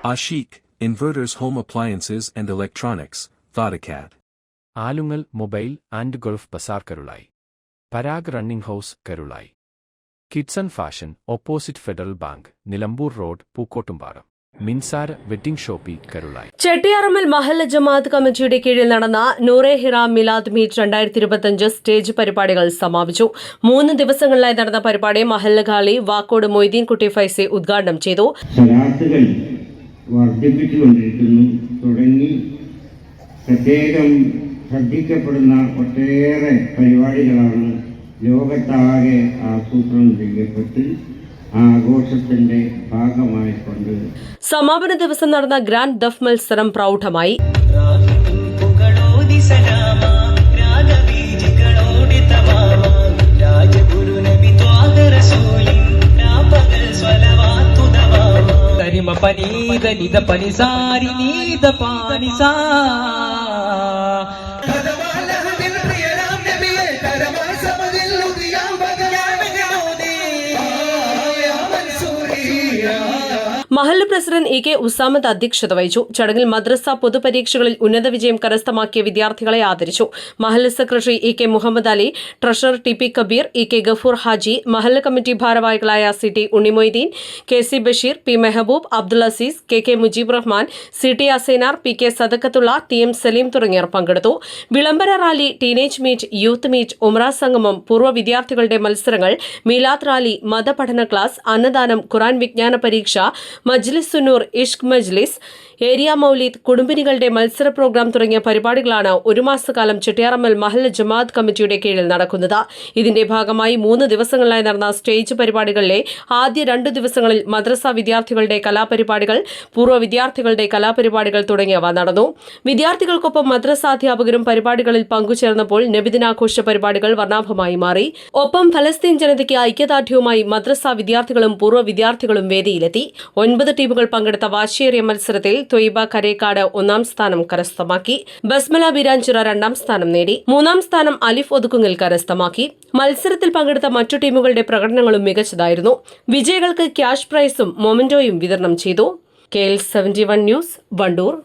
Ashik, Inverters Home Appliances and Electronics, Thodacat. Alungal mobile and Gulf ബസാർ Karulai. Parag running house Karulai. Kidson fashion opposite Federal Bank Nilambur road Pookottumparam. Minsara wedding shoppy Karulai. Chettiyarammal മഹല്ല ജമാഅത്ത് കമ്മിറ്റിയുടെ കീഴിൽ നടന്ന Noore Hira Milad meet 2025 stage പരിപാടികൾ സമാപിച്ചു. 3 ദിവസങ്ങളിലായി നടന്ന പരിപാടി മഹല്ല ഖാലി വാക്കോട് മൊയ്തീൻകുട്ടി ഫൈസി ഉദ്ഘാടനം ചെയ്തു. വർദ്ധിപ്പിച്ചുകൊണ്ടിരിക്കുന്നു തുടങ്ങി പ്രത്യേകം ശ്രദ്ധിക്കപ്പെടുന്ന ഒട്ടേറെ പരിപാടികളാണ് ലോകത്താകെ ആസൂത്രണം ചെയ്യപ്പെട്ട് ആഘോഷത്തിന്റെ ഭാഗമായിക്കൊണ്ട് സമാപന ദിവസം നടന്ന ഗ്രാൻഡ് ദഫ് മത്സരം പ്രൗഢമായി. പനീത നിത പനിസാരി നീത പാനിസാ മഹല്ല് പ്രസിഡന്റ് കെ ഉസാമത്ത് അധ്യക്ഷത വഹിച്ചു. ചടങ്ങിൽ മദ്രസ പൊതുപരീക്ഷകളിൽ ഉന്നത വിജയം കരസ്ഥമാക്കിയ വിദ്യാർത്ഥികളെ ആദരിച്ചു. മഹല്ല് secretary K Muhammad Ali, treasurer T Kabeer, K Gafoor Haji, മഹല്ല് കമ്മിറ്റി ഭാരവാഹികളായ T Unnimoideen, K Basheer, P Mehboob, Abdul Azeez, K Mujeeb Rahman, T Asainar, K Sadakkathulla, M Saleem തുടങ്ങിയവർ പങ്കെടുത്തു. വിളംബര rally, teenage meet, youth meet, ഉംറ സംഗമം, പൂർവ്വ വിദ്യാർത്ഥികളുടെ മത്സരങ്ങൾ, മീലാദ് റാലി, മതപഠന ക്ലാസ്, അന്നദാനം, ഖുർആൻ വിജ്ഞാന പരീക്ഷ, മജ്ലിസ് സുന്നൂർ, ഇഷ്ക് മജ്ലിസ്, ഏരിയ മൗലീദ്, കുടുംബിനികളുടെ മത്സര പ്രോഗ്രാം തുടങ്ങിയ പരിപാടികളാണ് ഒരു മാസക്കാലം ചെട്ടിയാറമ്മൽ മഹല്ല് ജമാഅത്ത് കമ്മിറ്റിയുടെ കീഴിൽ നടക്കുന്നത്. ഇതിന്റെ ഭാഗമായി 3 ദിവസങ്ങളിലായി നടന്ന സ്റ്റേജ് പരിപാടികളിലെ ആദ്യ 2 ദിവസങ്ങളിൽ മദ്രസ വിദ്യാർത്ഥികളുടെ കലാപരിപാടികൾ, പൂർവ്വ വിദ്യാർത്ഥികളുടെ കലാപരിപാടികൾ തുടങ്ങിയവ നടന്നു. വിദ്യാർത്ഥികൾക്കൊപ്പം മദ്രസാധ്യാപകരും പരിപാടികളിൽ പങ്കുചേർന്നപ്പോൾ നബിദിനാഘോഷ പരിപാടികൾ വർണ്ണാഭമായി മാറി. ഒപ്പം ഫലസ്തീൻ ജനതയ്ക്ക് ഐക്യദാർഢ്യവുമായി മദ്രസ വിദ്യാർത്ഥികളും പൂർവ്വ വിദ്യാർത്ഥികളും വേദിയിലെത്തി. 9 ടീമുകൾ പങ്കെടുത്ത വാശിയേറിയ മത്സരത്തിൽ ത്വയ്ബ കരേക്കാട് 1ാം സ്ഥാനം കരസ്ഥമാക്കി. ബസ്മല ബിരാഞ്ചിറ 2ാം സ്ഥാനം നേടി. 3ാം സ്ഥാനം അലിഫ് ഒതുക്കുങ്ങിൽ കരസ്ഥമാക്കി. മത്സരത്തിൽ പങ്കെടുത്ത മറ്റു ടീമുകളുടെ പ്രകടനങ്ങളും മികച്ചതായിരുന്നു. വിജയികൾക്ക് ക്യാഷ് പ്രൈസും മൊമെന്റോയും വിതരണം ചെയ്തു. KL 71 news, Wandoor.